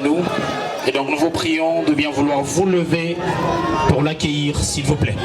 Nous. Et donc nous vous prions de bien vouloir vous lever pour l'accueillir, s'il vous plaît.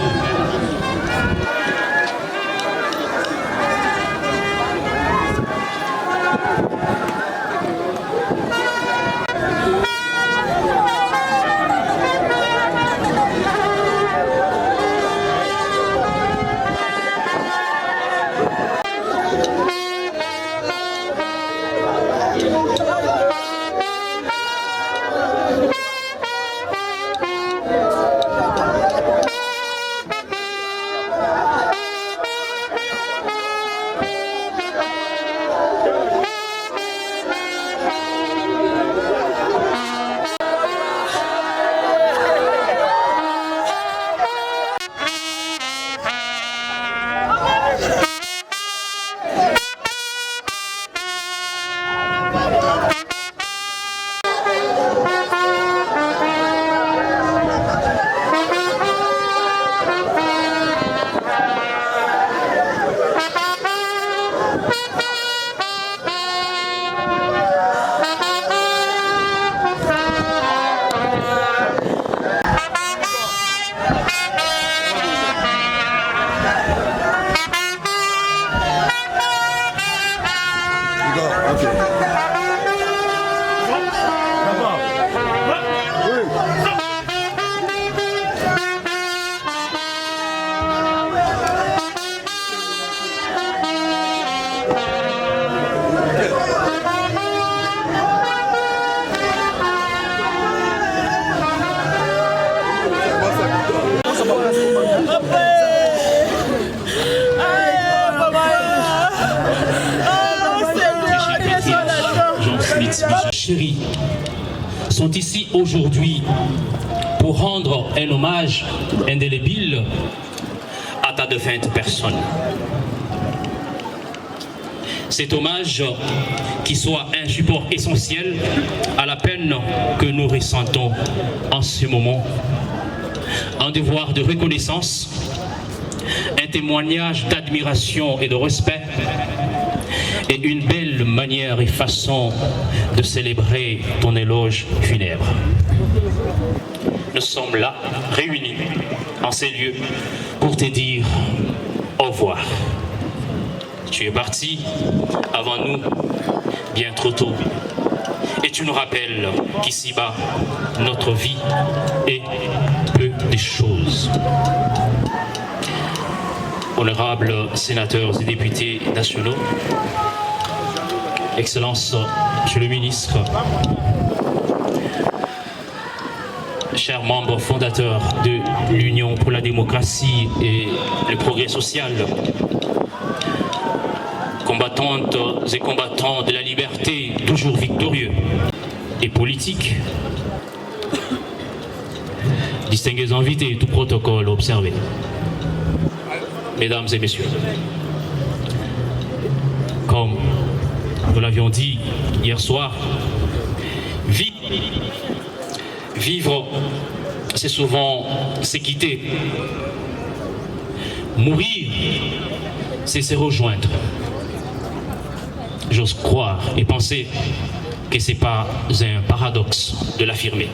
Chéris sont ici aujourd'hui pour rendre un hommage indélébile à ta défunte personne. Cet hommage qui soit un support essentiel à la peine que nous ressentons en ce moment, un devoir de reconnaissance, un témoignage d'admiration et de respect, et une belle manière et façon de célébrer ton éloge funèbre. Nous sommes là, réunis en ces lieux, pour te dire au revoir. Tu es parti avant nous, bien trop tôt, et tu nous rappelles qu'ici-bas, notre vie est peu de choses. Honorables sénateurs et députés nationaux, Excellences, Monsieur le ministre, chers membres fondateurs de l'Union pour la démocratie et le progrès social, combattantes et combattants de la liberté toujours victorieux et politique, distingués invités, tout protocole observé. mesdames et messieurs, comme nous l'avions dit hier soir, vivre, c'est souvent se quitter. Mourir, c'est se rejoindre. J'ose croire et penser que ce n'est pas un paradoxe de l'affirmer.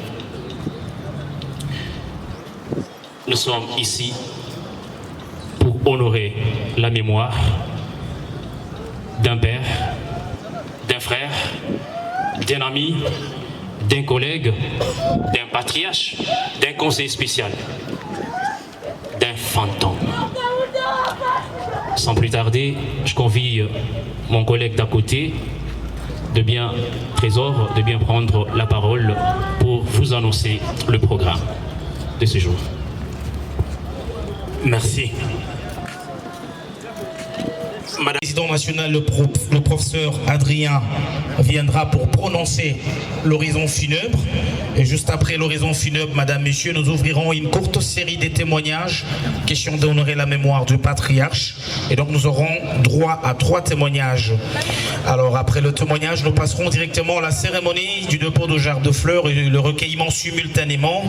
Nous sommes ici pour honorer la mémoire d'un père, d'un frère, d'un ami, d'un collègue, d'un patriarche, d'un conseiller spécial, d'un fantôme. Sans plus tarder, je convie mon collègue d'à côté de bien prendre la parole pour vous annoncer le programme de ce jour. Merci. Madame le Président national, le professeur Adrien viendra pour prononcer l'horizon funèbre. Et juste après l'horizon funèbre, Madame, Messieurs, nous ouvrirons une courte série de témoignages, question d'honorer la mémoire du patriarche. Et donc nous aurons droit à 3 témoignages. Alors après le témoignage, nous passerons directement à la cérémonie du dépôt de jarres de fleurs et le recueillement simultanément.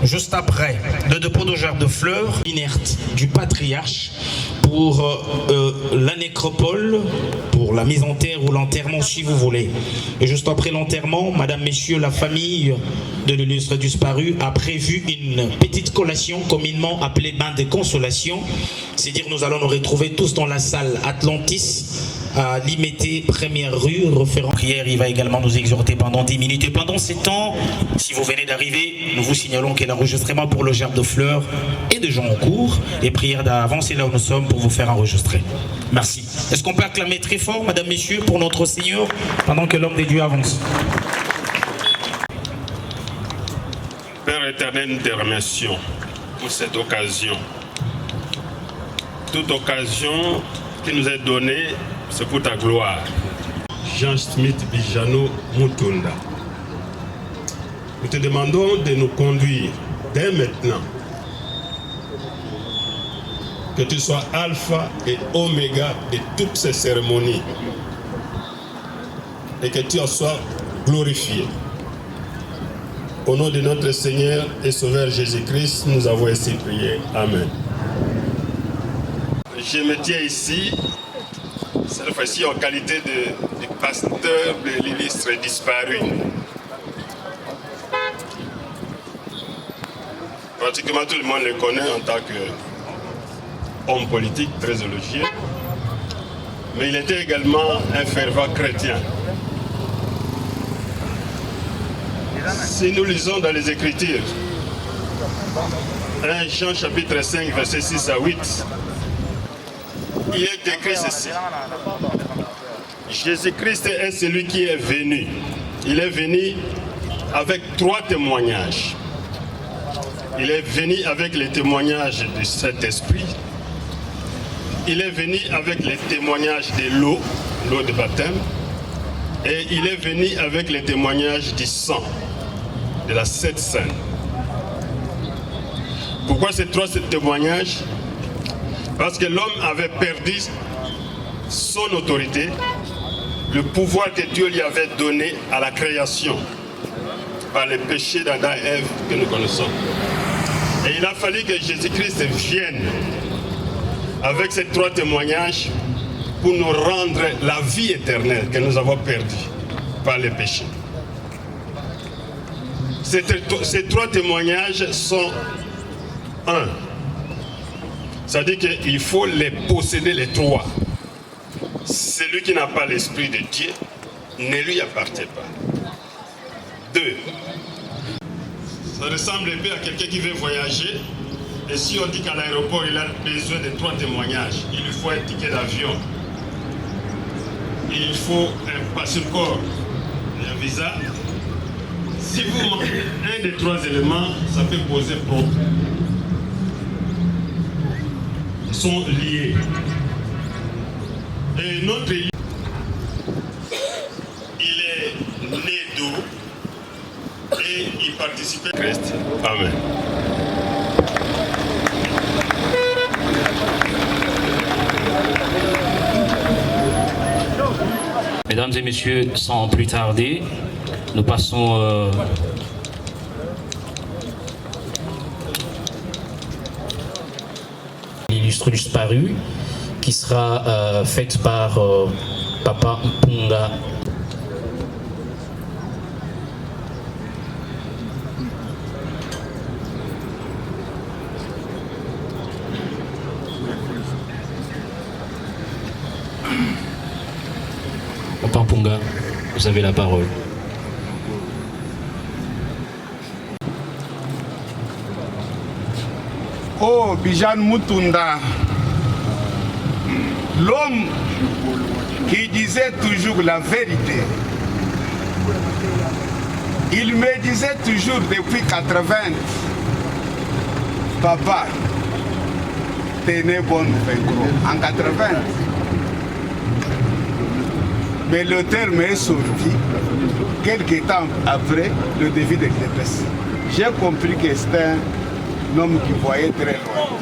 Juste après le dépôt de jarres de fleurs inerte du patriarche pour la nécropole, pour la mise en terre ou l'enterrement si vous voulez. Et juste après l'enterrement, Madame, Messieurs, la famille de l'illustre disparu a prévu une petite collation communément appelée bain de consolation. C'est-à-dire nous allons nous retrouver tous dans la salle Atlantis à Limété, première rue, référent prière. Il va également nous exhorter pendant 10 minutes. Et pendant ces temps, si vous venez d'arriver, nous vous signalons que l'enregistrement pour le gerbe de fleurs et de gens en cours. Et prière d'avance, c'est là où nous sommes pour vous faire enregistrer. Merci. Est-ce qu'on peut acclamer très fort, Madame, Messieurs, pour notre Seigneur, pendant que l'homme des dieux avance? Père éternel, nous te remercions pour cette occasion. Toute occasion qui nous est donnée, c'est pour ta gloire. Jean Smith Bijano Mutunda. Nous te demandons de nous conduire dès maintenant. Que tu sois alpha et oméga de toutes ces cérémonies. Et que tu en sois glorifié. Au nom de notre Seigneur et Sauveur Jésus-Christ, nous avons ainsi prié. Amen. Je me tiens ici, cette fois-ci en qualité de pasteur de l'illustre disparu. Pratiquement tout le monde le connaît en tant qu'homme politique très élogieux, mais il était également un fervent chrétien. Si nous lisons dans les Écritures, 1 Jean chapitre 5, versets 6 à 8, il est écrit ceci. Jésus-Christ est celui qui est venu. Il est venu avec 3 témoignages. Il est venu avec les témoignages du Saint-Esprit. Il est venu avec les témoignages de l'eau de baptême. Et il est venu avec les témoignages du sang, de la Sainte Seine. Pourquoi ces 3 témoignages? Parce que l'homme avait perdu son autorité, le pouvoir que Dieu lui avait donné à la création, par le péché d'Adam et Ève que nous connaissons. Et il a fallu que Jésus-Christ vienne avec ces 3 témoignages pour nous rendre la vie éternelle que nous avons perdue par le péché. Ces 3 témoignages sont 1. C'est-à-dire qu'il faut les posséder les 3. Celui qui n'a pas l'Esprit de Dieu ne lui appartient pas. 2. Ça ressemble un peu à quelqu'un qui veut voyager. Et si on dit qu'à l'aéroport, il a besoin de 3 témoignages, il lui faut un ticket d'avion, il faut un passeport et un visa. Si vous manquez un des 3 éléments, ça peut poser problème. Ils sont liés. Et notre il est né d'eau et il participait à Christ. Amen. Mesdames et messieurs, sans plus tarder, nous passons l'illustre disparu qui sera faite par Papa Mpunga. Papa Mpunga, vous avez la parole. Oh, Bijan Mutunda, l'homme qui disait toujours la vérité. Il me disait toujours depuis 80, papa, tenez bonne fin en 80. Mais le terme est sorti quelques temps après le défi de l'EPS. J'ai compris que c'était un homme qui voyait très loin.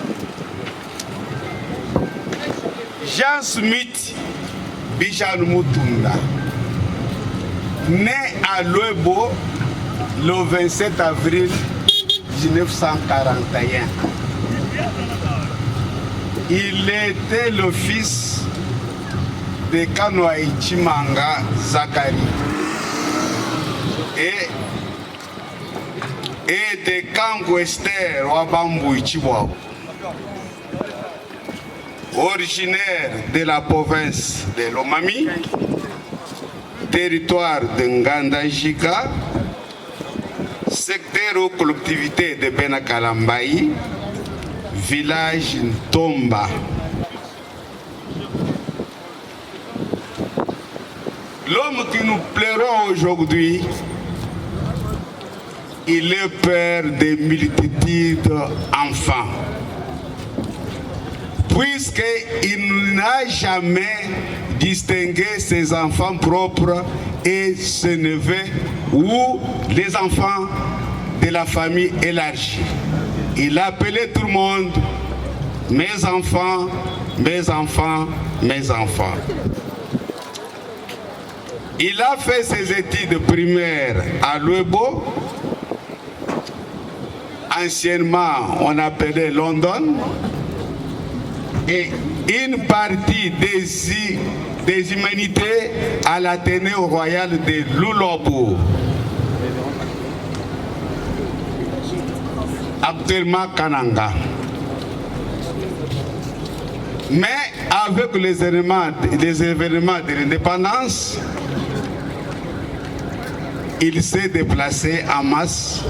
Jean Smith Bijan Mutunda, né à Luebo le 27 avril 1941. Il était le fils de Kanoa Ichimanga Zakari et de Kango Esther Wabambu Ichibwa. Originaire de la province de Lomami, territoire de Ngandajika, secteur aux collectivités de Benakalambaï, village Ntomba. L'homme qui nous plaira aujourd'hui, il est père de multitudes d'enfants. Puisqu'il n'a jamais distingué ses enfants propres et ses neveux ou les enfants de la famille élargie. Il appelait tout le monde mes enfants, mes enfants, mes enfants. Il a fait ses études primaires à Luebo, anciennement on appelait London, et une partie des humanités à l'Athénéum royal de Lulobo, actuellement Kananga. Mais avec les événements de l'indépendance, il s'est déplacé en masse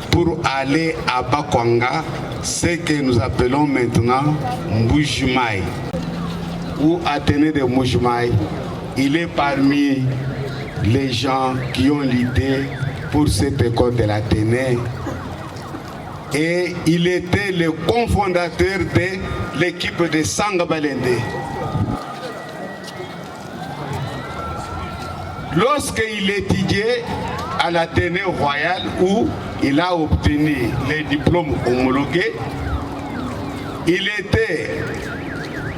pour aller à Bakwanga, ce que nous appelons maintenant Mbujimaï, ou Athénée de Mbujimaï. Il est parmi les gens qui ont l'idée pour cette école de l'Athénée. Et il était le cofondateur de l'équipe de Sangabalende. Lorsqu'il étudiait à l'Athénéum royal où il a obtenu les diplômes homologués, il était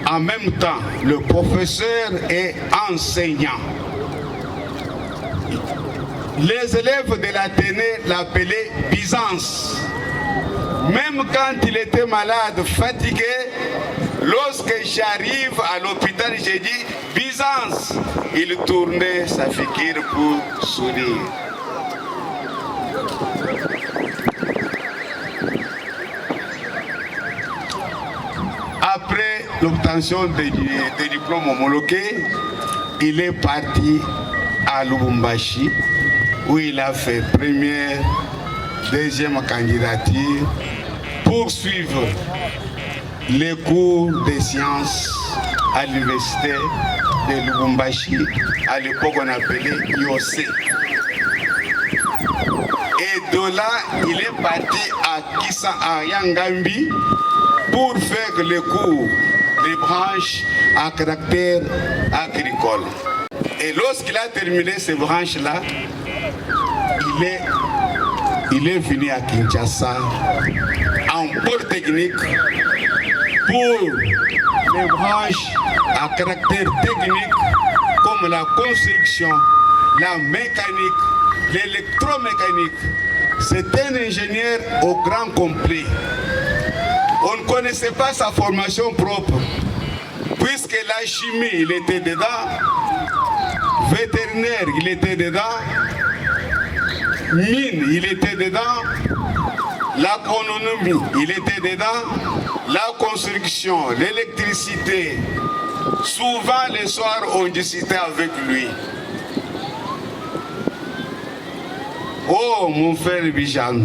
en même temps le professeur et enseignant. Les élèves de l'Athénée l'appelaient Byzance. Même quand il était malade, fatigué, lorsque j'arrive à l'hôpital, j'ai dit Byzance. Il tournait sa figure pour sourire. Après l'obtention des diplômes homologués, il est parti à Lubumbashi où il a fait première, deuxième candidature pour suivre les cours de sciences à l'université de Lubumbashi. À l'époque, on appelait IOC. Et de là, il est parti à Yangambi pour faire les cours, les branches à caractère agricole. Et lorsqu'il a terminé ces branches-là, il est venu à Kinshasa en polytechnique pour les branches à caractère technique comme la construction, la mécanique, l'électromécanique. C'est un ingénieur au grand complet. On ne connaissait pas sa formation propre, puisque la chimie, il était dedans, vétérinaire, il était dedans, mine, il était dedans, l'agronomie, il était dedans, la construction, l'électricité. Souvent, les soirs, on discutait avec lui. Oh, mon frère Bijan.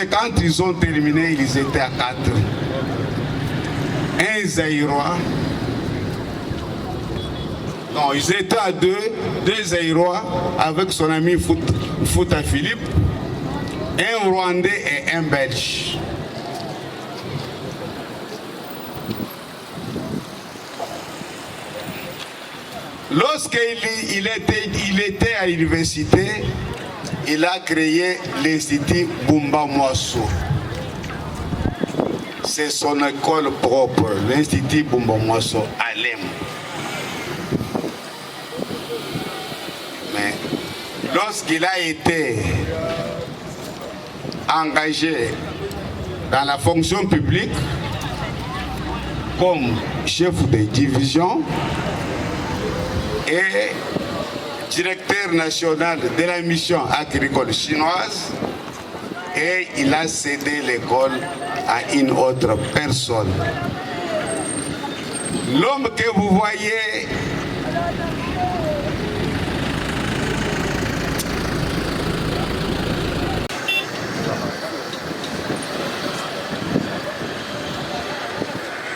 Quand ils ont terminé, ils étaient à 4. Un Zaïrois. Non, ils étaient à 2 Zaïrois avec son ami Fouta Philippe, un Rwandais et un Belge. Lorsqu'il était à l'université, il a créé l'Institut Bumba Mwasso. C'est son école propre, l'Institut Bumba Mwasso à Lem. Mais lorsqu'il a été engagé dans la fonction publique comme chef de division et directeur national de la mission agricole chinoise, et il a cédé l'école à une autre personne. L'homme que vous voyez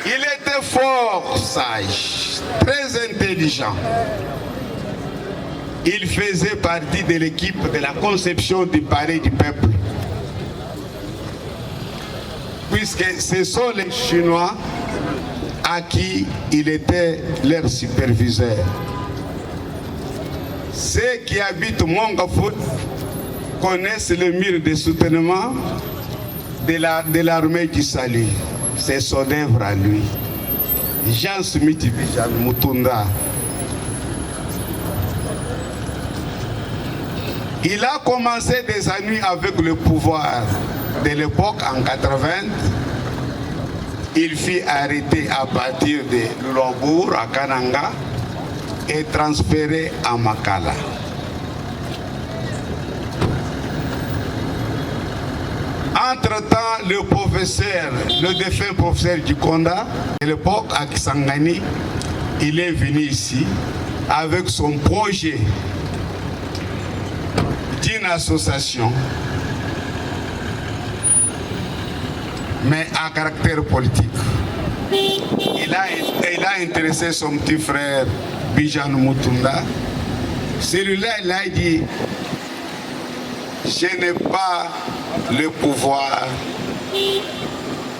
il était fort sage, très intelligent. Il faisait partie de l'équipe de la conception du palais du peuple. Puisque ce sont les Chinois à qui il était leur superviseur. Ceux qui habitent Mongafout connaissent le mur de soutènement de l'armée du salut. C'est son œuvre à lui. Jean Smith Bijan Mutunda. Il a commencé des ennuis avec le pouvoir de l'époque en 80. Il fut arrêté à partir de Lombourg à Kananga et transféré à Makala. Entre-temps, le défunt professeur Djikonda, de l'époque à Kisangani, il est venu ici avec son projet d'une association, mais à caractère politique. Il a intéressé son petit frère Bijan Mutunda. Celui-là, il a dit: je n'ai pas le pouvoir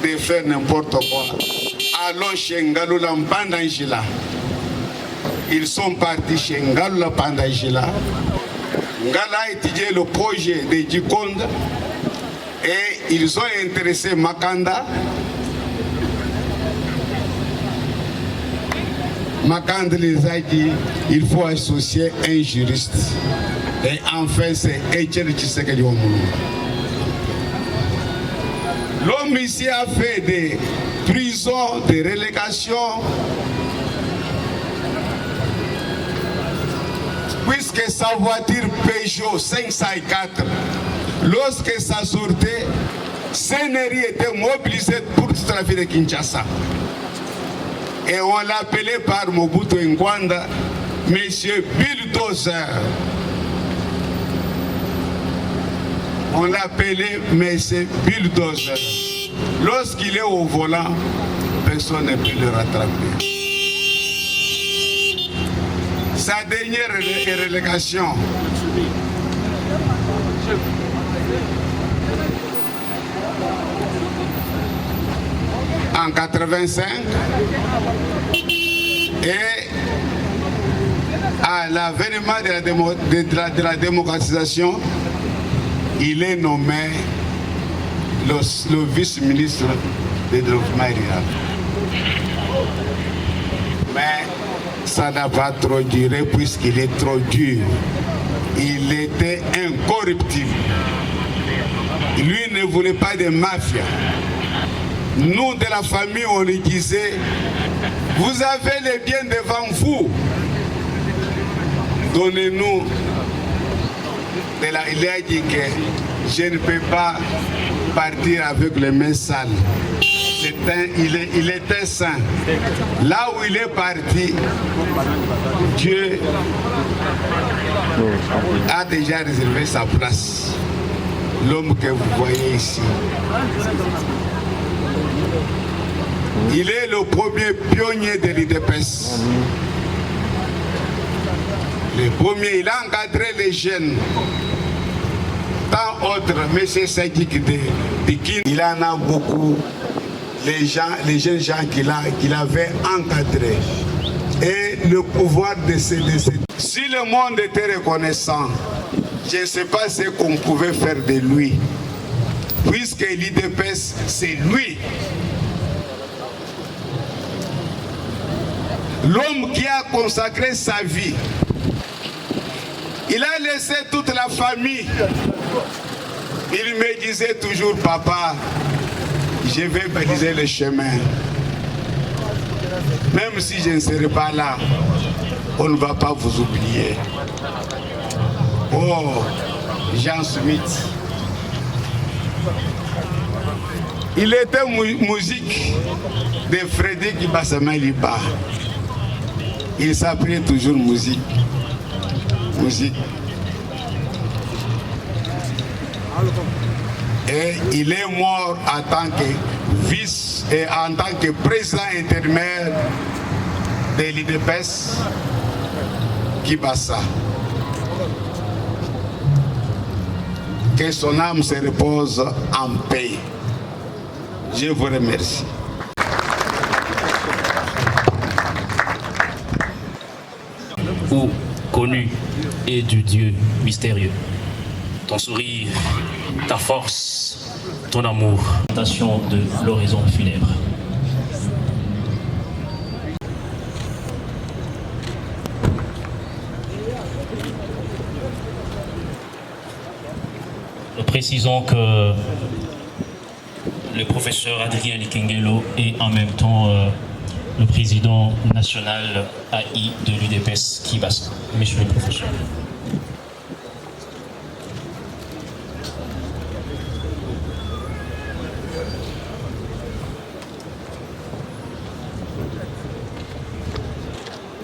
de faire n'importe quoi. Allons chez Ngaloula Pandangila. Ils sont partis chez Ngaloula Pandangila. Ngala a étudié le projet de Djikonda et ils ont intéressé Makanda. Makanda les a dit: il faut associer un juriste. Et enfin, c'est Etienne Tshisekedi Omulu. L'homme ici a fait des prisons, des relégations. Puisque sa voiture Peugeot 504, lorsque ça sortait, Sénéri était mobilisé pour toute la ville de Kinshasa. Et on l'appelait par Mobutu Ngwanda Monsieur Bulldozer. On l'appelait Monsieur Bulldozer. Lorsqu'il est au volant, personne ne peut le rattraper. Sa dernière relégation, en 85, et à l'avènement de la démocratisation, il est nommé le vice-ministre de développement rural. Mais ça n'a pas trop duré puisqu'il est trop dur. Il était incorruptible. Lui ne voulait pas de mafia. Nous, de la famille, on lui disait, vous avez les biens devant vous. Donnez-nous. Il a dit que je ne peux pas partir avec les mains sales. Il était saint. Là où il est parti, Dieu a déjà réservé sa place. L'homme que vous voyez ici. Il est le premier pionnier de l'UDPS. Le premier, il a encadré les jeunes. Tant autres, M. Sadik de Kin, il en a beaucoup. Les jeunes gens qu'il avait encadrés. Et le pouvoir de ces. Si le monde était reconnaissant, je ne sais pas ce qu'on pouvait faire de lui. Puisque l'UDPS, c'est lui. L'homme qui a consacré sa vie. Il a laissé toute la famille. Il me disait toujours, papa, je vais baliser le chemin. Même si je ne serai pas là, on ne va pas vous oublier. Oh, Jean Smith. Il était musique de Frédéric Bassama Liba. Il s'appelait toujours musique. Et il est mort en tant que vice et en tant que président intérimaire de l'UDPS Kibassa. Que son âme se repose en paix. Je vous remercie. Ou connu et du Dieu mystérieux. Ton sourire, ta force, ton amour. Présentation de l'horizon funèbre. Nous précisons que le professeur Adrien Likengelo est en même temps le président national AI de l'UDPS Kibassa. Monsieur le professeur.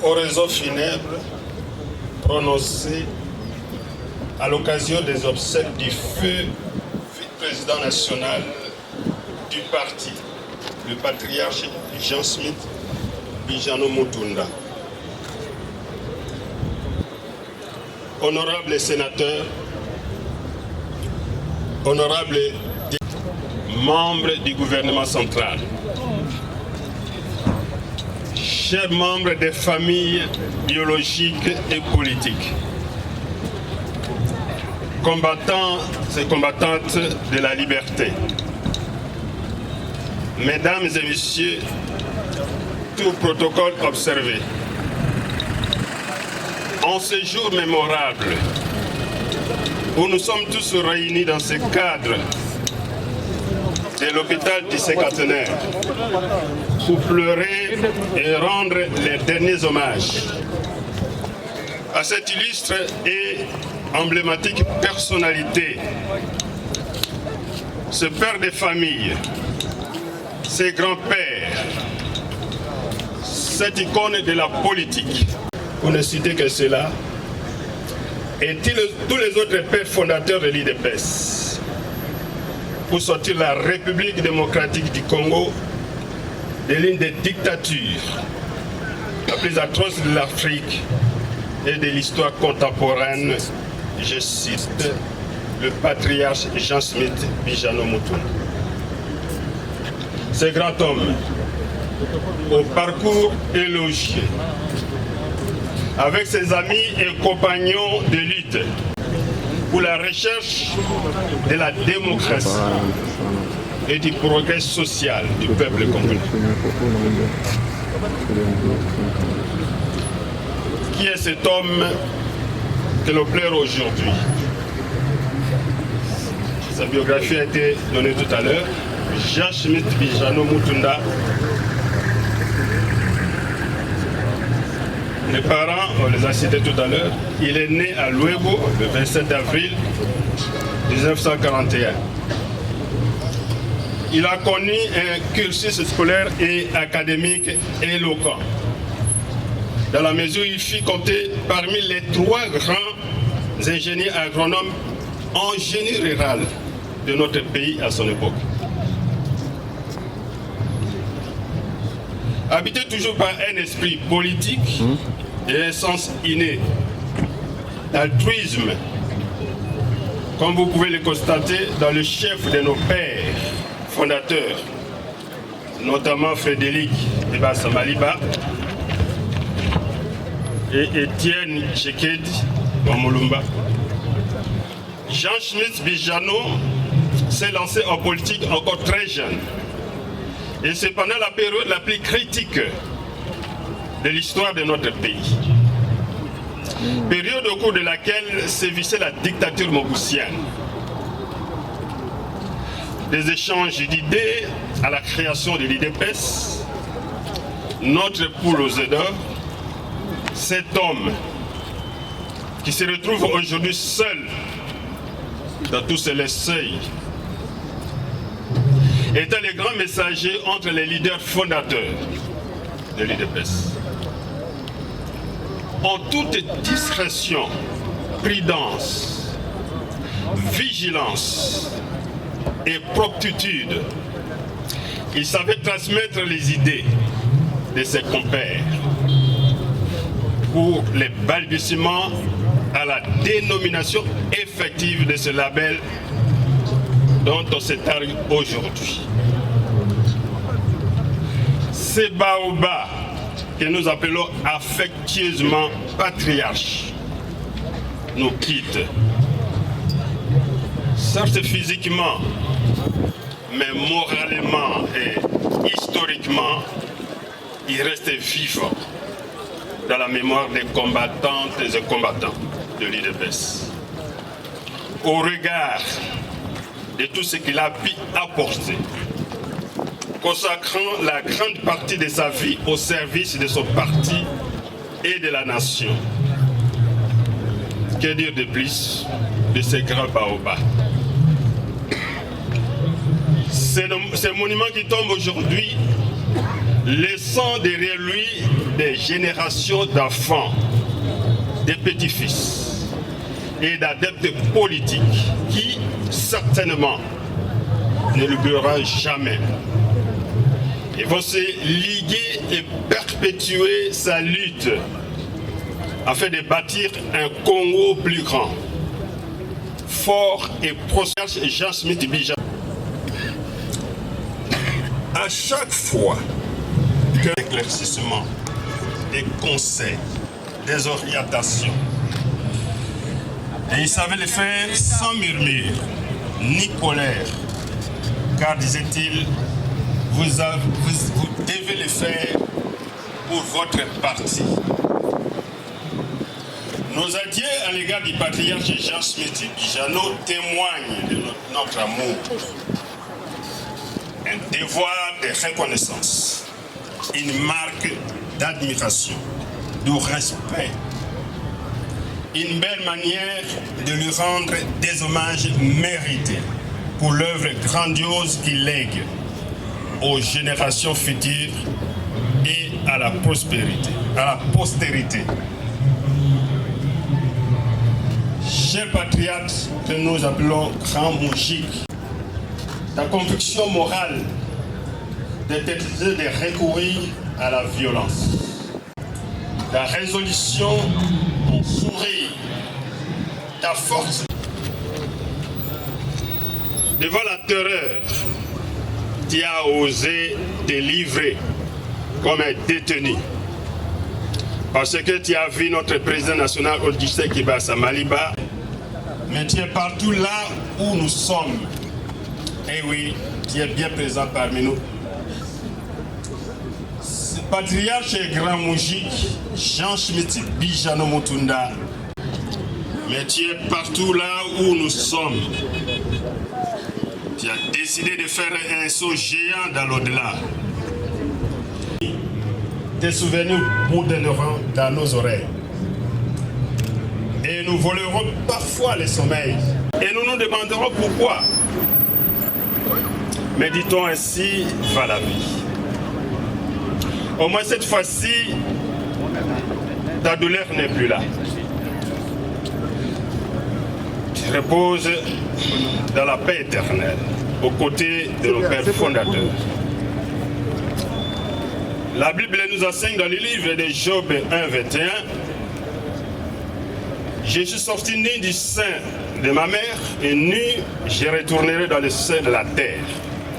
Oraison funèbre prononcée à l'occasion des obsèques du feu vice-président national du parti, le patriarche Jean Smith Bijano Mutunda. Honorables sénateurs, honorables membres du gouvernement central, chers membres des familles biologiques et politiques, combattants et combattantes de la liberté, mesdames et messieurs, tout protocole observé, en ce jour mémorable où nous sommes tous réunis dans ce cadre de l'hôpital du cinquantenaire pour pleurer et rendre les derniers hommages à cette illustre et emblématique personnalité, ce père de famille, ce grands-pères, cette icône de la politique, pour ne citer que cela, et tous les autres pères fondateurs de l'UDPS, pour sortir la République démocratique du Congo de l'une des dictatures la plus atroce de l'Afrique et de l'histoire contemporaine, je cite le patriarche Jean Smith Bijano Mutunda. Ce grand homme, au parcours élogieux, avec ses amis et compagnons de lutte pour la recherche de la démocratie et du progrès social du peuple congolais. Qui est cet homme que l'on pleure aujourd'hui? Sa biographie a été donnée tout à l'heure. Jean Schmidt Bijano Mutunda. Les parents, on les a cités tout à l'heure. Il est né à Luego le 27 avril 1941. Il a connu un cursus scolaire et académique éloquent, dans la mesure où il fit compter parmi les 3 grands ingénieurs agronomes en génie rural de notre pays à son époque. Habité toujours par un esprit politique et un sens inné d'altruisme, comme vous pouvez le constater dans le chef de nos pères fondateurs, notamment Frédéric Ebassa Maliba et Étienne Tshisekedi Wamulumba. Jean Schmidt Bijano s'est lancé en politique encore très jeune. Et c'est pendant la période la plus critique de l'histoire de notre pays. Période au cours de laquelle sévissait la dictature mobusienne. Des échanges d'idées à la création de l'IDPS, notre poule aux œufs d'or, cet homme qui se retrouve aujourd'hui seul dans tous les seuils, était le grand messager entre les leaders fondateurs de l'IDPS. En toute discrétion, prudence, vigilance et promptitude, il savait transmettre les idées de ses compères pour les balbutiements à la dénomination effective de ce label dont on s'étargue aujourd'hui. Ces baobabs que nous appelons affectueusement patriarches nous quittent. Certes physiquement, mais moralement et historiquement, ils restent vivants dans la mémoire des combattantes et combattants de l'IDPS. Au regard de tout ce qu'il a pu apporter, consacrant la grande partie de sa vie au service de son parti et de la nation. Que dire de plus de ces grands baobabs? Ces monuments qui tombent aujourd'hui, laissant derrière lui des générations d'enfants, des petits-fils et d'adeptes politiques qui, certainement, ne l'oublieront jamais. Ils vont se liguer et perpétuer sa lutte afin de bâtir un Congo plus grand, fort et prospère. Jean Schmidt Bijano. À chaque fois qu'un éclaircissement, des conseils, des orientations, et il savait le faire sans murmure ni colère, car disait-il, vous devez le faire pour votre parti. Nos adieux à l'égard du patriarche Jean Schmidt Bijano témoignent de notre amour, un devoir de reconnaissance, une marque d'admiration, de respect, une belle manière de lui rendre des hommages mérités pour l'œuvre grandiose qu'il lègue aux générations futures et à la prospérité, à la postérité. Chers patriotes que nous appelons grands mouchiques, la conviction morale d'interdire de recourir à la violence, la résolution pour sourire, ta force devant la terreur, tu as osé te livrer comme un détenu. Parce que tu as vu notre président national Odissé Kibasa Maliba, mais tu es partout là où nous sommes. Et oui, tu es bien présent parmi nous. patriarche et grand moujik, Jean Schmitt Bijano Mutunda, mais tu es partout là où nous sommes. Tu as décidé de faire un saut géant dans l'au-delà. Tes souvenirs bourdonneront dans nos oreilles. Et nous volerons parfois les sommeils. Et nous nous demanderons pourquoi. Mais dit-on ainsi, va la vie. Au moins cette fois-ci, ta douleur n'est plus là. Tu reposes dans la paix éternelle, aux côtés de nos pères fondateurs. La Bible nous enseigne dans le livre de Job 1, 21. Je suis sorti nu du sein de ma mère et nu, je retournerai dans le sein de la terre.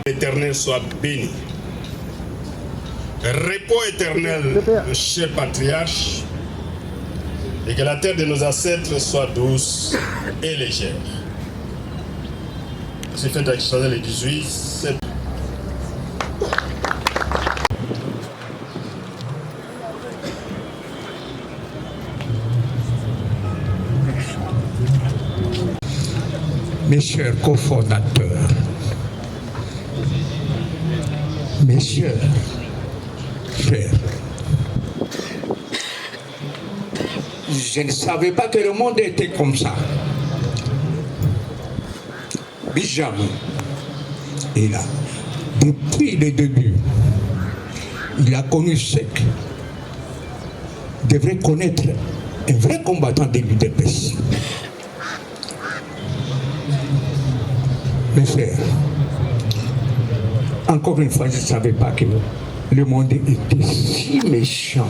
L'Éternel soit béni. Repos éternel, le cher patriarche, et que la terre de nos ancêtres soit douce et légère. C'est fait avec le 18 septembre. Mes chers cofondateurs, mes chers frères, je ne savais pas que le monde était comme ça. Bijamou est là. Depuis le début, il a connu ce que devrait connaître un vrai combattant de l'UDPS. Mes frères, encore une fois, je ne savais pas que le monde était si méchant.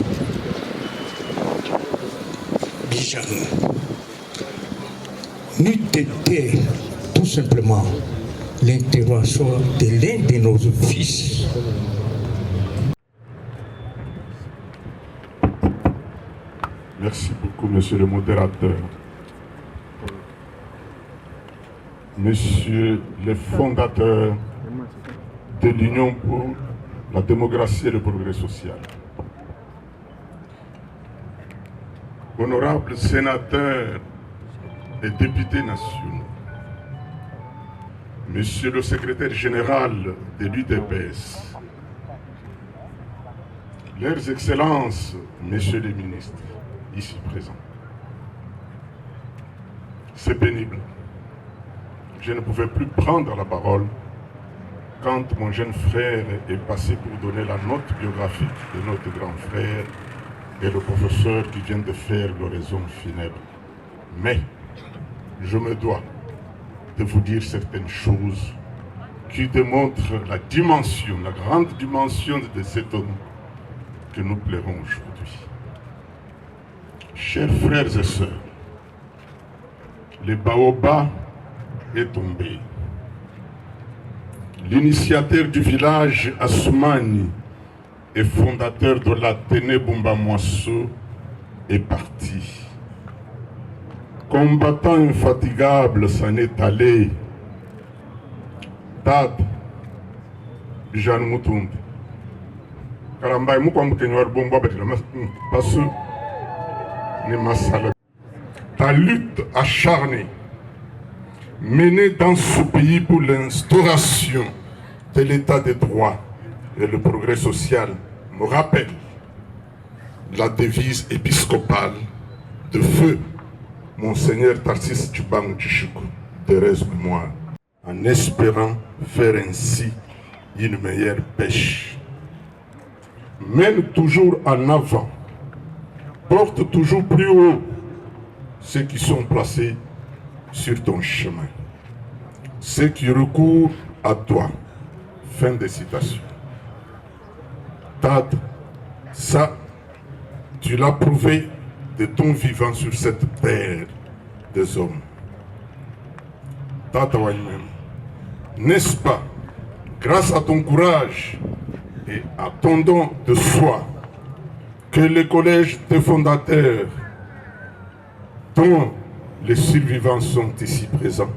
Bijamou n'eût été tout simplement l'intervention de l'un de nos fils. Merci beaucoup, monsieur le modérateur. Messieurs les fondateurs de l'Union pour la démocratie et le progrès social. Honorables sénateurs et députés nationaux. Monsieur le secrétaire général de l'UDPS. Leurs Excellences, messieurs les ministres, ici présents. C'est pénible. Je ne pouvais plus prendre la parole quand mon jeune frère est passé pour donner la note biographique de notre grand frère et le professeur qui vient de faire l'oraison funèbre. Mais je me dois de vous dire certaines choses qui démontrent la dimension, la grande dimension de cet homme que nous plairons aujourd'hui. Chers frères et sœurs, le baobab est tombé. L'initiateur du village Assoumani et fondateur de l'Athénée Bumba-Moisseau est parti. Combattant infatigable s'en est allé. Tad Jean Moutound. Karambay Moukom Kenwar Bumba Basu Nemasala. Ta lutte acharnée menée dans ce pays pour l'instauration de l'état de droit et le progrès social me rappelle la devise épiscopale de feu Monseigneur Tarsis Tchubang Tchichoukou, Thérèse mémoire, en espérant faire ainsi une meilleure pêche. Mène toujours en avant, porte toujours plus haut ceux qui sont placés sur ton chemin. Ceux qui recourent à toi. Fin de citation. Tad, ça, tu l'as prouvé de ton vivant sur cette terre des hommes. Tad Wanyem, n'est-ce pas, grâce à ton courage et à ton don de soi, que le collège des fondateurs, dont les survivants sont ici présents,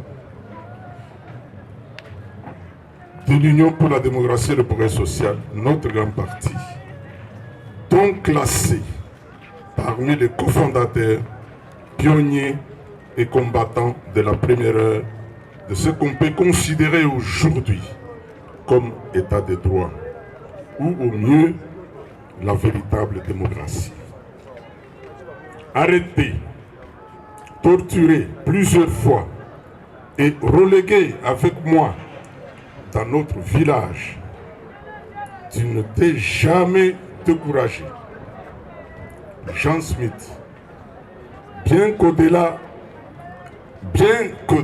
de l'Union pour la démocratie et le progrès social, notre grand parti, donc classé parmi les cofondateurs, pionniers et combattants de la première heure de ce qu'on peut considérer aujourd'hui comme état de droit, ou au mieux, la véritable démocratie. Arrêté, torturé plusieurs fois et relégué avec moi dans notre village, tu ne t'es jamais découragé. Jean Smith, bien que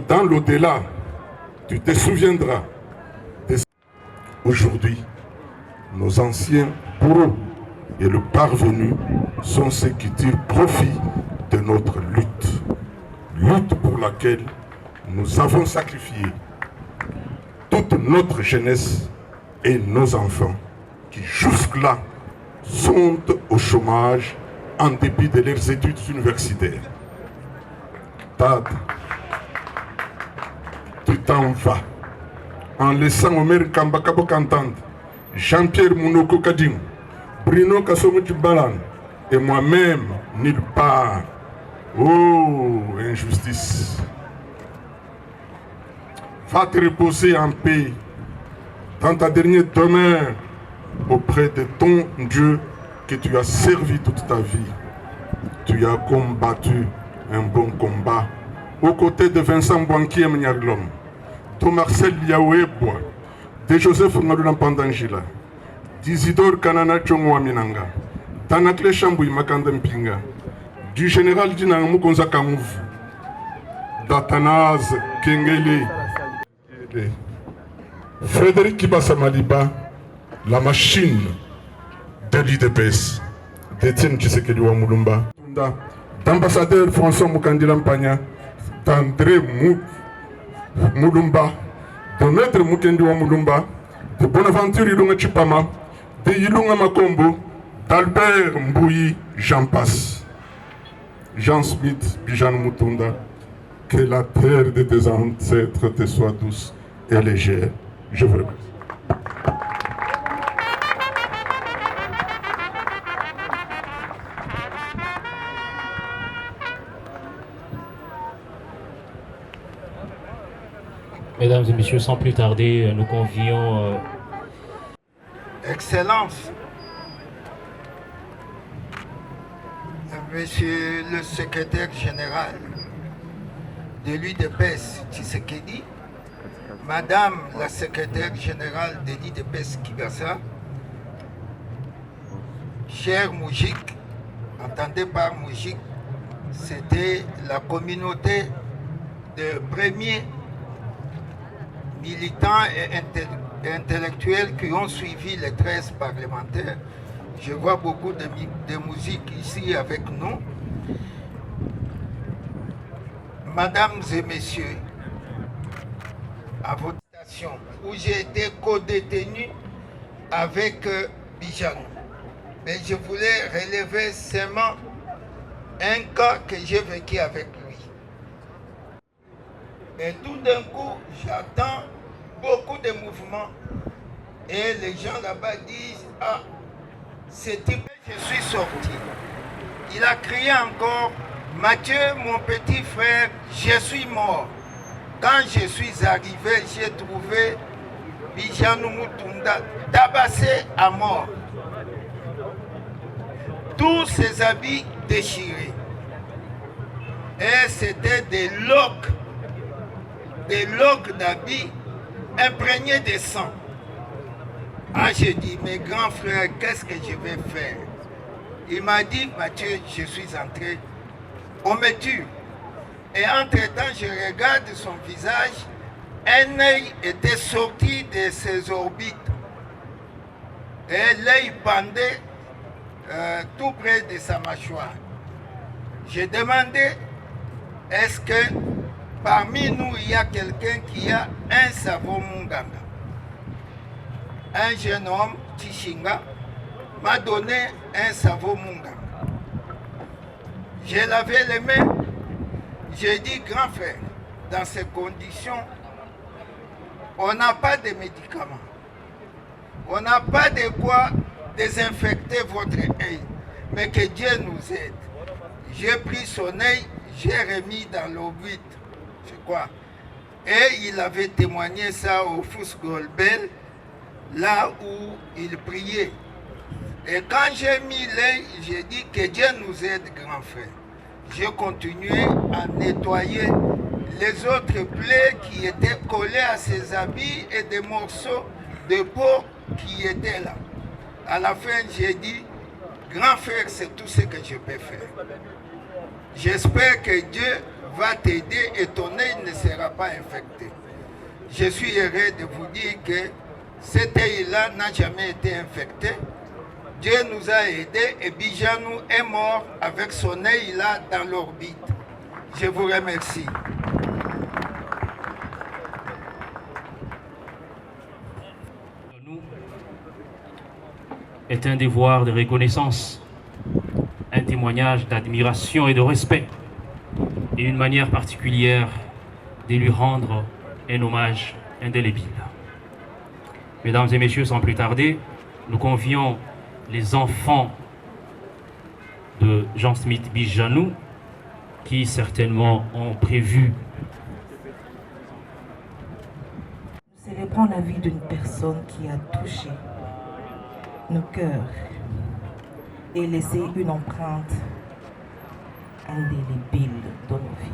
dans l'au-delà, tu te souviendras. Aujourd'hui, nos anciens bourreaux et le parvenu sont ceux qui tirent profit de notre lutte. Lutte pour laquelle nous avons sacrifié toute notre jeunesse et nos enfants qui jusque-là sont au chômage en dépit de leurs études universitaires. Tad, tu t'en vas en laissant Omer Kambakabo Kantante, Jean-Pierre Mounoko Kadim, Bruno Kassomo Tchimbalan et moi-même nulle part. Oh, injustice. Va te reposer en paix dans ta dernière demeure auprès de ton Dieu que tu as servi toute ta vie. Tu as combattu un bon combat aux côtés de Vincent Boanquier Mniaglom, de Marcel Yaoueboua, de Joseph Ngalulan Pandangila, d'Isidore Kanana Chongwa Minanga, d'Anakle Chamboui Makandempinga, du général Dinang Mukonza Kamouv, d'Athanase Kengele, Frédéric Kibasa Maliba, la machine de l'IDPS, d'Étienne Tshisekedi Mulumba, d'ambassadeur François Mukandilampagna, d'André Mulumba, de maître Mukendi Mulumba, de Bonaventure Ilunga Chipama, de Ilunga Makombo, d'Albert Mbouyi, j'en passe. Jean Smith, Bijan Mutunda, que la terre de tes ancêtres te soit douce et légère. Je vous remercie. Mesdames et messieurs, sans plus tarder, nous convions... Excellence, Monsieur le secrétaire général de l'UDPS Tshisekedi, Madame la secrétaire générale de l'UDPS Kibasa, cher Moujik, entendez par Moujik, c'était la communauté de premiers militants et intellectuels qui ont suivi les 13 parlementaires. Je vois beaucoup de musique ici avec nous. Mesdames et messieurs, à votre station où j'ai été co-détenu avec Bijan. Mais je voulais relever seulement un cas que j'ai vécu avec lui. Et tout d'un coup, j'attends beaucoup de mouvements et les gens là-bas disent « Ah, c'est type, je suis sorti. » Il a crié encore « Mathieu, mon petit frère, je suis mort. » Quand je suis arrivé, j'ai trouvé Bijanou Mutunda tabassé à mort. Tous ses habits déchirés. Et c'était des loques d'habits imprégnés de sang. Ah, j'ai dit, mes grands frères, qu'est-ce que je vais faire? Il m'a dit, Mathieu, je suis entré, on me tue. Et entre-temps, je regarde son visage, un œil était sorti de ses orbites. Et l'œil pendait tout près de sa mâchoire. J'ai demandé, est-ce que parmi nous, il y a quelqu'un qui a un savon Munganga? Un jeune homme, Tishinga, m'a donné un savon Munganga. J'ai lavé les mains. J'ai dit, grand frère, dans ces conditions, on n'a pas de médicaments. On n'a pas de quoi désinfecter votre œil. Mais que Dieu nous aide. J'ai pris son œil, j'ai remis dans l'orbite, je crois. Et il avait témoigné ça au Fous Golbel, là où il priait. Et quand j'ai mis l'œil, j'ai dit que Dieu nous aide, grand frère. J'ai continué à nettoyer les autres plaies qui étaient collées à ses habits et des morceaux de peau qui étaient là. À la fin, j'ai dit, grand frère, c'est tout ce que je peux faire. J'espère que Dieu va t'aider et ton œil ne sera pas infecté. Je suis heureux de vous dire que cet œil-là n'a jamais été infecté. Dieu nous a aidés et Bijanou est mort avec son œil-là dans l'orbite. Je vous remercie. Est un devoir de reconnaissance, un témoignage d'admiration et de respect, et une manière particulière de lui rendre un hommage indélébile. Mesdames et messieurs, sans plus tarder, nous convions les enfants de Jean Smith Bijanou, qui certainement ont prévu. Nous célébrons la vie d'une personne qui a touché nos cœurs et laissé une empreinte indélébile dans nos vies.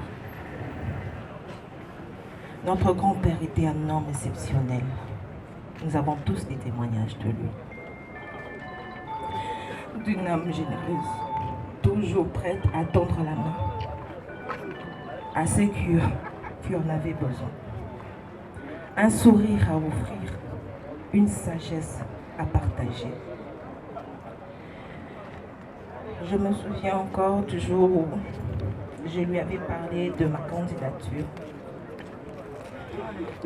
Notre grand-père était un homme exceptionnel. Nous avons tous des témoignages de lui. D'une âme généreuse, toujours prête à tendre la main à ceux qui en avaient besoin. Un sourire à offrir, une sagesse à partager. Je me souviens encore du jour où je lui avais parlé de ma candidature.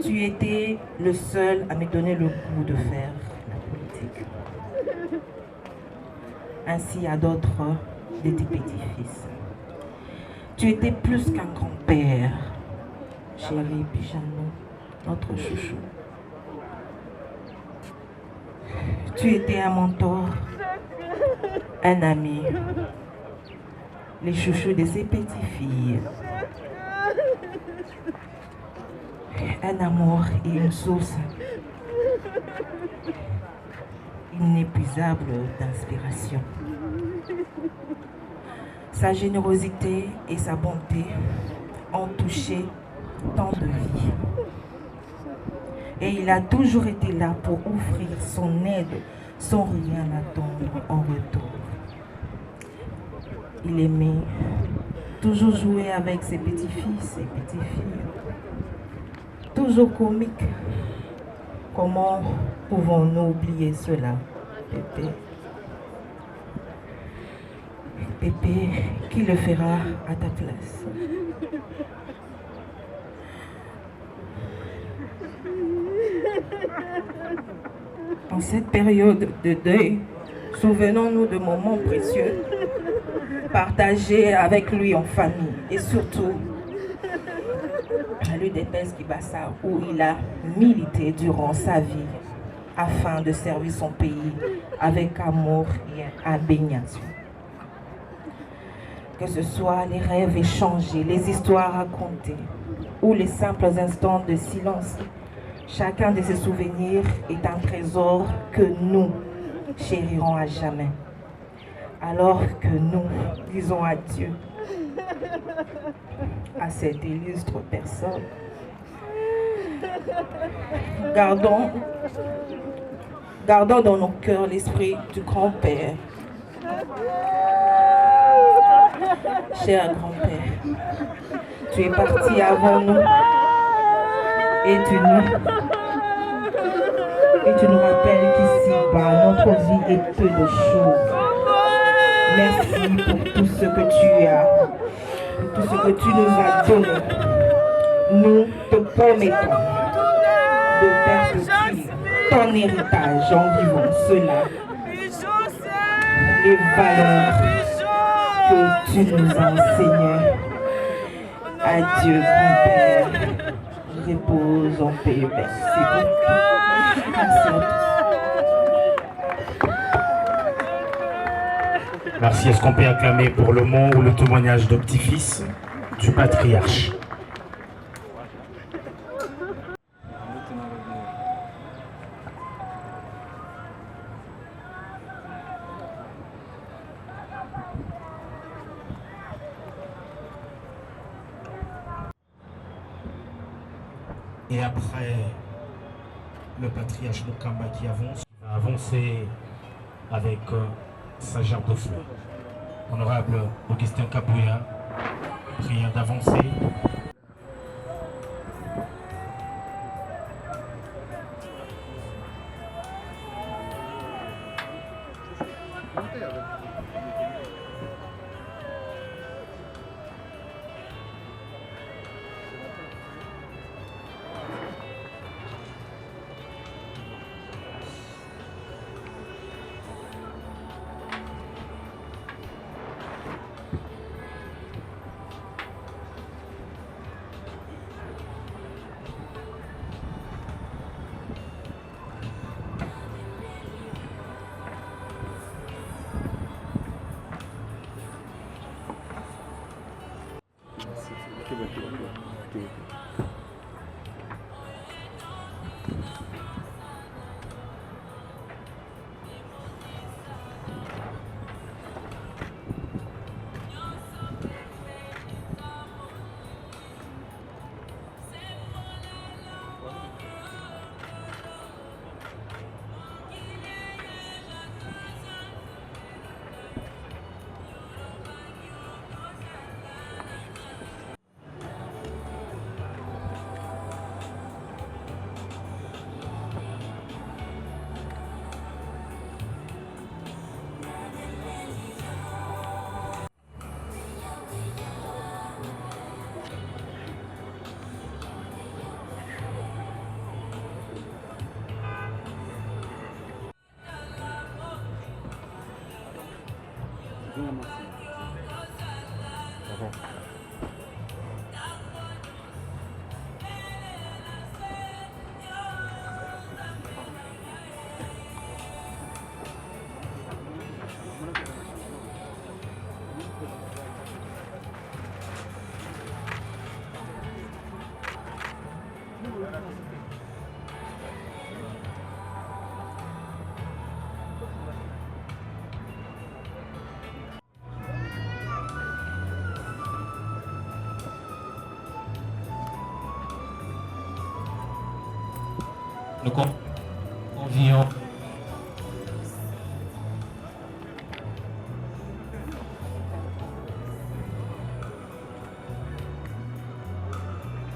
Tu étais le seul à me donner le goût de faire la politique. Ainsi à d'autres de tes petits-fils. Tu étais plus qu'un grand-père, chéri Bijanou, notre chouchou. Tu étais un mentor, un ami, les chouchous de ses petites-filles. Un amour et une source inépuisable d'inspiration. Sa générosité et sa bonté ont touché tant de vies. Et il a toujours été là pour offrir son aide sans rien attendre en retour. Il aimait toujours jouer avec ses petits-fils et petites-filles. Toujours comique. Comment pouvons-nous oublier cela, Pépé? Pépé, qui le fera à ta place? En cette période de deuil, souvenons-nous de moments précieux partagés avec lui en famille et surtout à l'UDPS Kibassa où il a milité durant sa vie afin de servir son pays avec amour et abnégation. Que ce soit les rêves échangés, les histoires racontées ou les simples instants de silence, chacun de ces souvenirs est un trésor que nous chérirons à jamais. Alors que nous disons adieu à cette illustre personne, gardons dans nos cœurs l'esprit du grand-père. Cher grand-père, tu es parti avant nous et tu nous rappelles qu'ici-bas, notre vie est peu de choses. Merci pour tout ce que tu as, pour tout ce que tu nous as donné. Nous te promettons de perpétuer ton héritage en vivant cela. Les valeurs que tu nous as enseignées. Adieu, grand-père. Repose en paix. Merci beaucoup. Merci à tous. Merci. Est-ce qu'on peut acclamer pour le mot ou le témoignage de petit-fils du patriarche? Et après le patriarche Mukamba qui avance, il va avancer avec sa gerbe de fleurs. Honorable Augustin Kabouya, prière d'avancer.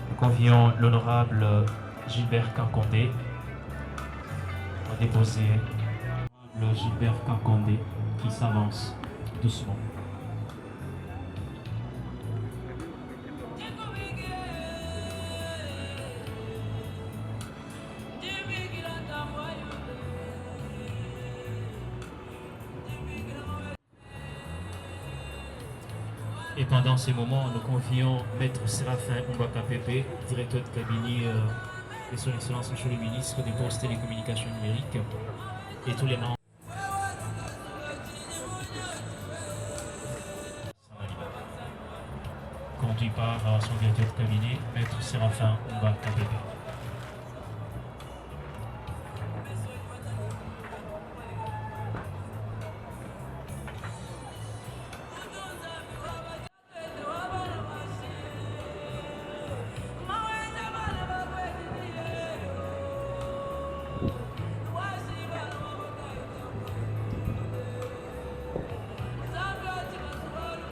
Nous convions l'honorable Gilbert Kankondé à déposer le Gilbert Kankondé qui s'avance doucement. Et pendant ces moments, nous convions Maître Séraphin Oumbaka Pepe, directeur de cabinet de son Excellence Monsieur le ministre des Postes et Télécommunications numériques, et tous les membres. Conduit par son directeur de cabinet, Maître Séraphin Oumbaka Pepe.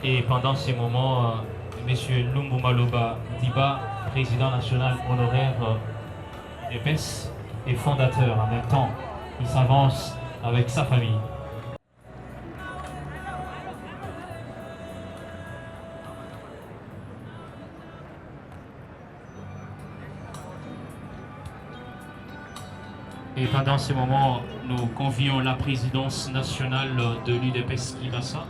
Et pendant ces moments, M. Lumbu Maloba Diba, président national honoraire des PES et fondateur en même temps, il s'avance avec sa famille. Et pendant ces moments, nous convions la présidence nationale de l'UDPS Kibassa,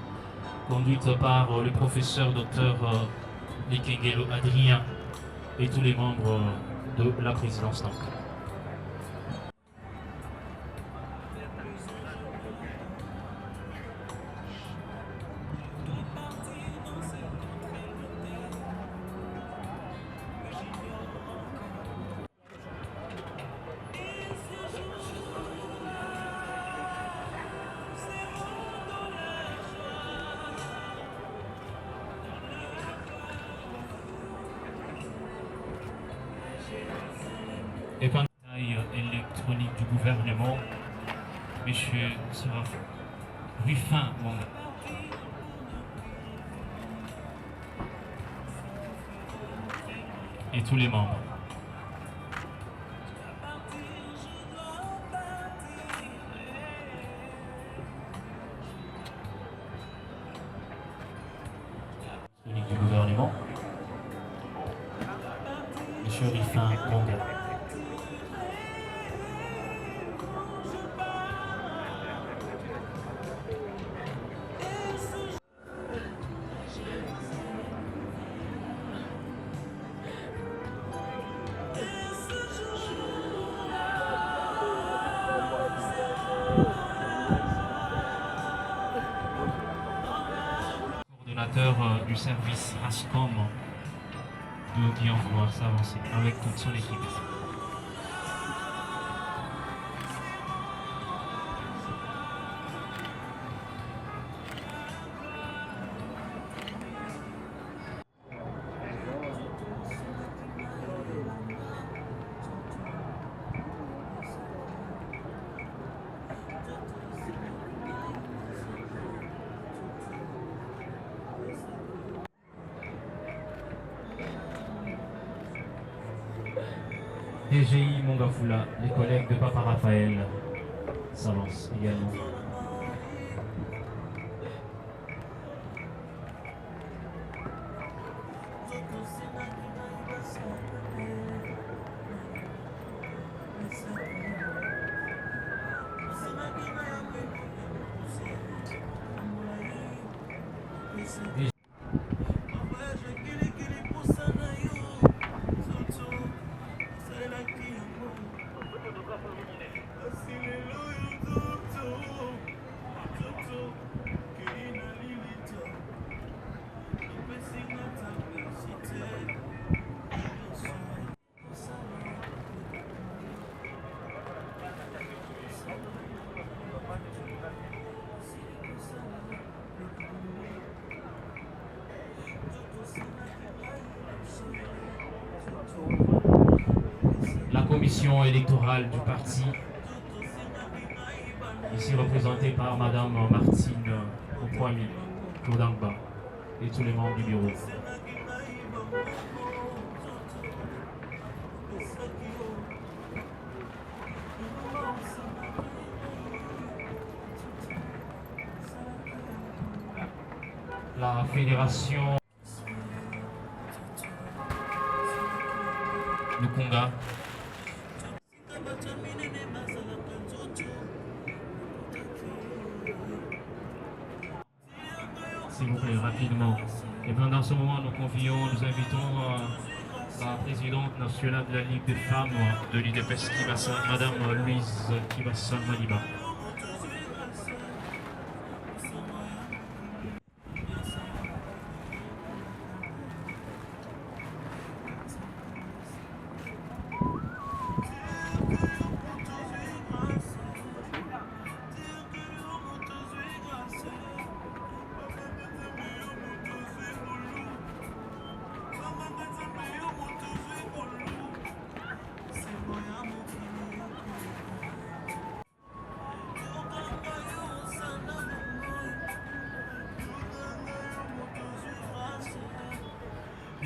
conduite par le professeur Dr Likengelo Adrien et tous les membres de la présidence. Donc. Et quand électronique du gouvernement, monsieur Ruffin Monga. Et tous les membres. Du gouvernement, monsieur Ruffin Monga. Coordonnateur du service ASCOM de bien vouloir s'avancer avec toute son équipe. DGI Mongafula, les collègues de Papa Raphaël s'avancent également. La commission électorale du parti, ici représentée par Madame Martine Opoami Kodangba et tous les membres du bureau. La fédération Lukunga. S'il vous plaît, rapidement. Et bien dans ce moment, nous invitons la présidente nationale de la Ligue des femmes de l'UDPS, Madame Louise Kibassan Maliba.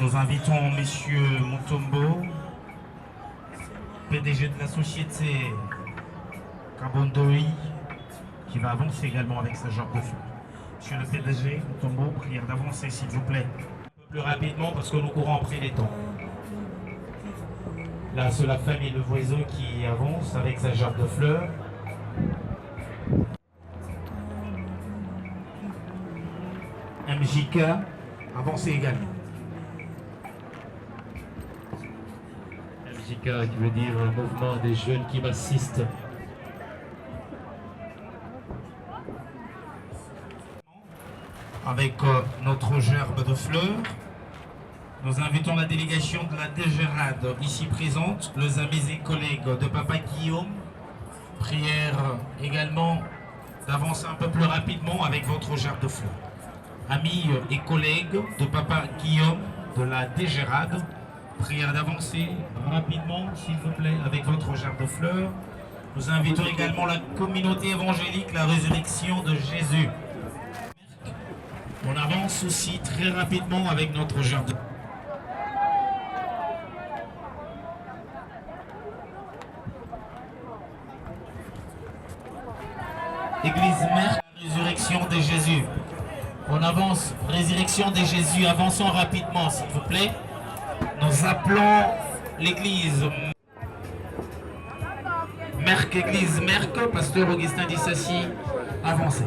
Nous invitons Monsieur Mutombo, PDG de la société Kabondoi, qui va avancer également avec sa jambe de feu. Monsieur le PDG, Mutombo, prière d'avancer s'il vous plaît. Un peu plus rapidement parce que nous courons après les temps. Là, c'est la famille de Voiseau qui avance avec sa jarre de fleurs. MJK, avancez également. MJK qui veut dire mouvement des jeunes qui m'assistent. Avec notre gerbe de fleurs, nous invitons la délégation de la DGRAD ici présente, les amis et collègues de Papa Guillaume. Prière également d'avancer un peu plus rapidement avec votre gerbe de fleurs. Amis et collègues de Papa Guillaume de la DGRAD, Prière d'avancer rapidement, s'il vous plaît, avec votre jarre de fleurs. Nous invitons également la communauté évangélique, la résurrection de Jésus. On avance aussi très rapidement avec notre jarre de fleurs. Église mère, résurrection de Jésus. On avance, résurrection de Jésus, avançons rapidement s'il vous plaît. Nous appelons l'église Merck, église Merck, pasteur Augustin Dissassi, avancez.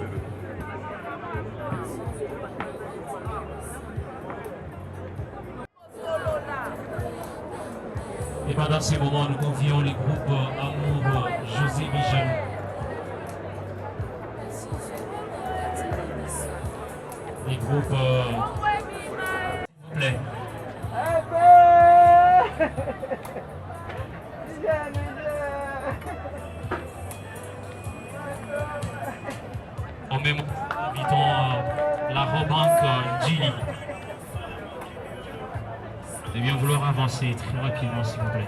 Et pendant ces moments, nous convions les groupes Amour José Michel. Les groupes, s'il vous plaît. En même temps, invitons la Robanque Gili. De bien vouloir avancer très rapidement, s'il vous plaît.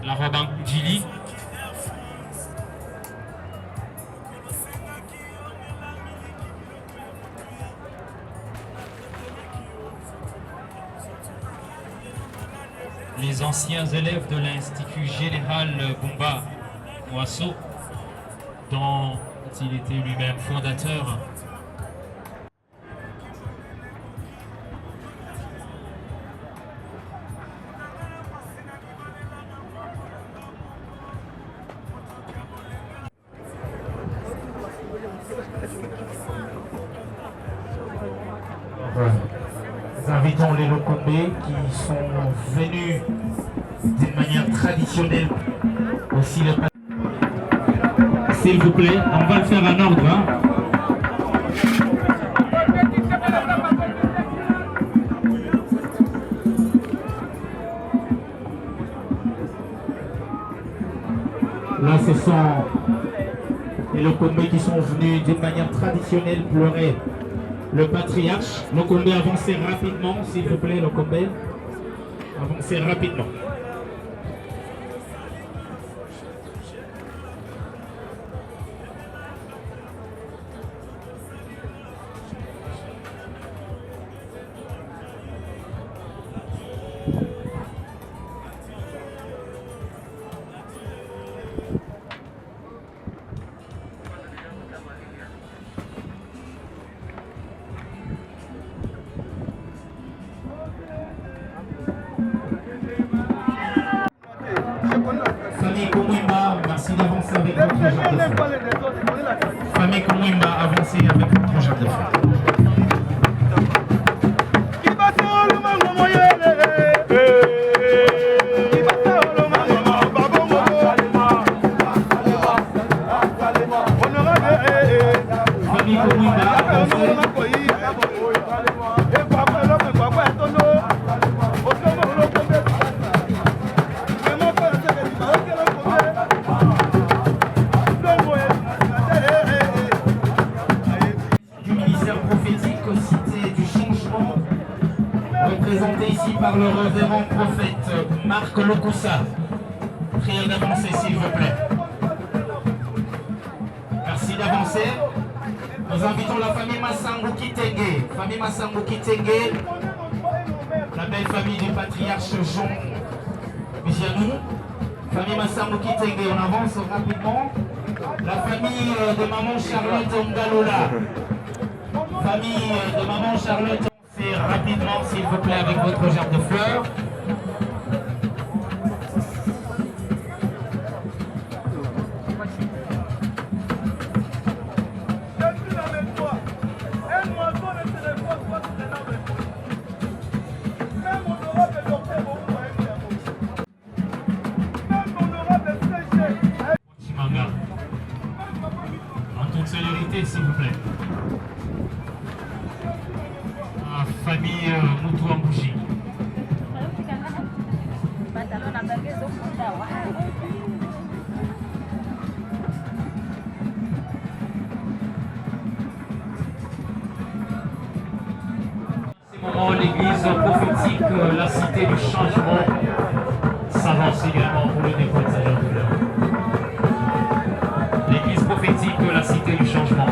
La Robanque Gili. Les anciens élèves de l'Institut Général Bumba Moisseau, dont il était lui-même fondateur. Nous invitons les Lokombé qui sont venus d'une manière traditionnelle aussi le. S'il vous plaît, on va le faire en ordre. Hein. Là, ce sont les Lokombé qui sont venus d'une manière traditionnelle pleurer le patriarche. Lokombé, avancez rapidement, s'il vous plaît, Lokombé. Avancez rapidement. Famille Komwimba, merci d'avancer avec votre jarre de feu. Famille Komwimba, avancez avec votre jarre de feu. Famille Komwimba, avancez. Représenté ici par le révérend prophète Marc Lokoussa. Prière d'avancer s'il vous plaît. Merci d'avancer. Nous invitons la famille Massangou Kitenge. Famille Massangou Kitenge, la belle famille du patriarche Jean Bijanou. Famille Massangou Kitenge, on avance rapidement. La famille de maman Charlotte Ngalola. Famille de maman Charlotte. Rapidement, s'il vous plaît, avec votre jarre de fleurs. En toute célérité, s'il vous plaît. famille Moutou-Ambouji. L'église prophétique, la cité du changement, s'avance également pour le dépôt de sa couleur. L'église prophétique, la cité du changement.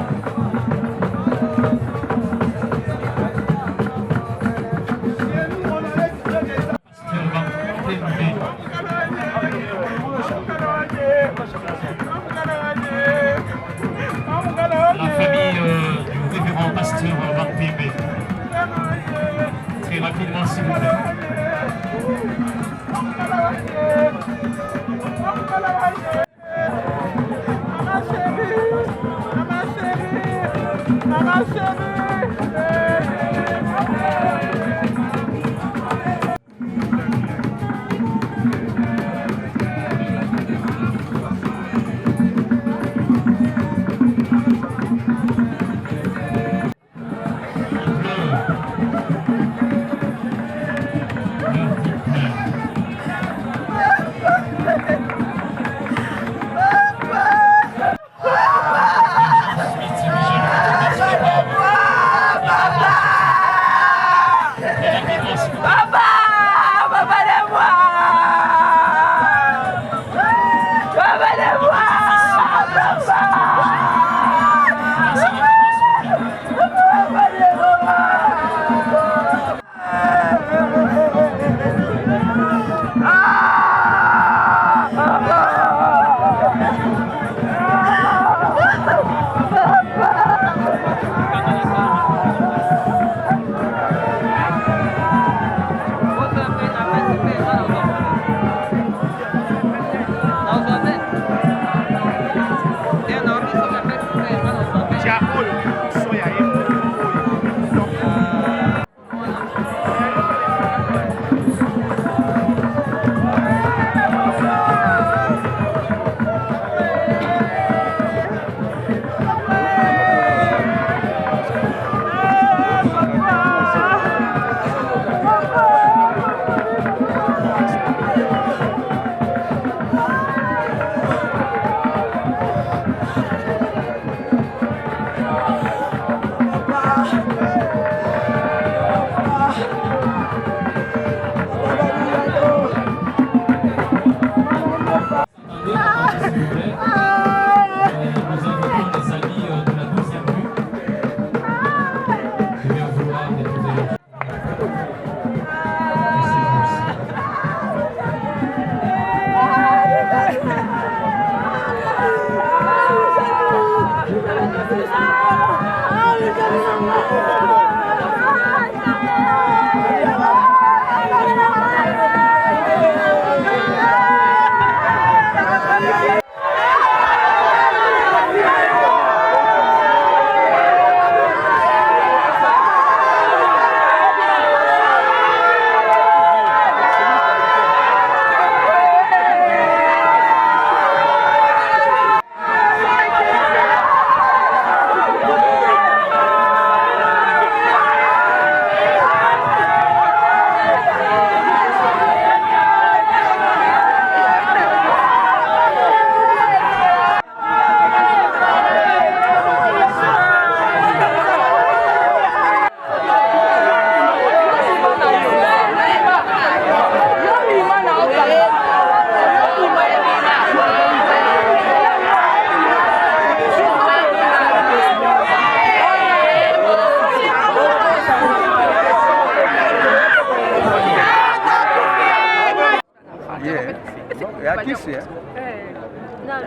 La famille du révérend pasteur Barpémé. Très rapidement, s'il vous plaît.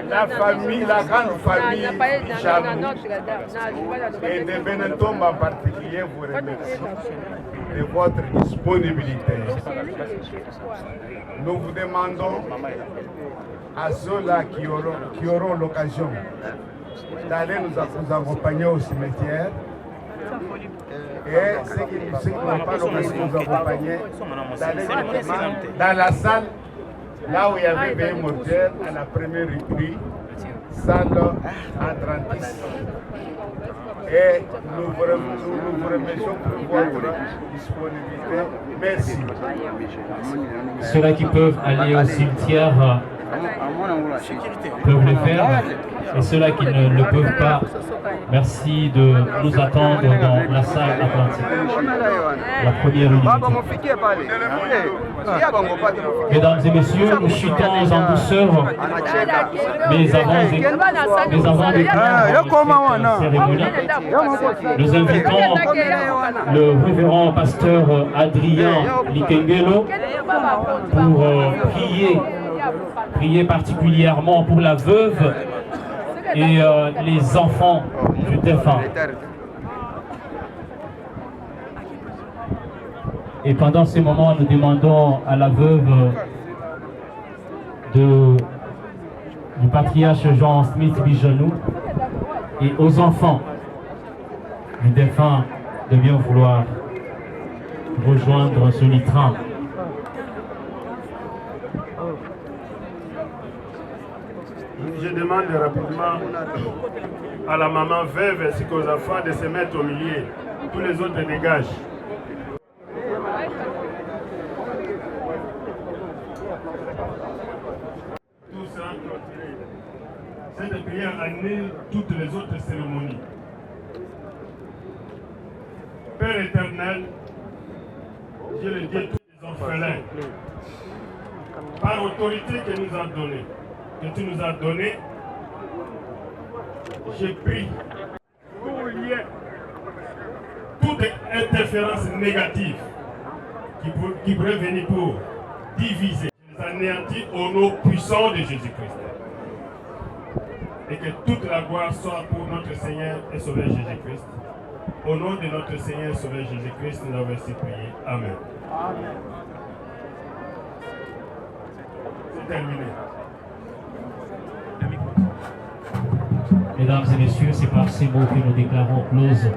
La famille, la grande famille Chamou et de Benentombe en particulier vous remercie de votre disponibilité. Nous vous demandons à ceux-là qui auront l'occasion d'aller nous accompagner au cimetière et ceux qui n'ont pas l'occasion de nous accompagner d'aller dans la salle là où il y avait veillé mortuaire à la première rue, salle Atlantis. et nous vous remercions pour votre disponibilité. Merci. Ceux-là qui peuvent aller au cimetière peuvent le faire, et ceux-là qui ne le peuvent pas, merci de nous attendre dans la salle atlantique. La première unité. Mesdames et messieurs, nous chutons en douceur, mais avant de cette cérémonie, nous invitons le révérend pasteur Adrien Likengelo pour prier particulièrement pour la veuve et les enfants du défunt. Et pendant ces moments, nous demandons à la veuve du patriarche Jean Smith Bijonou et aux enfants du défunt de bien vouloir rejoindre ce litran. Je demande rapidement à la maman veuve ainsi qu'aux enfants de se mettre au milieu. Tous les autres dégagent. Tout ça, cette prière annule toutes les autres cérémonies. Père éternel, je le dis à tous les orphelins, par autorité que tu nous as donné, je prie pour lier toute interférence négative qui pourrait venir pour diviser, les anéantir au nom puissant de Jésus-Christ. Et que toute la gloire soit pour notre Seigneur et Sauveur Jésus-Christ. Au nom de notre Seigneur et Sauveur Jésus-Christ, nous avons ainsi prié. Amen. C'est terminé. Mesdames et messieurs, c'est par ces mots que nous déclarons close.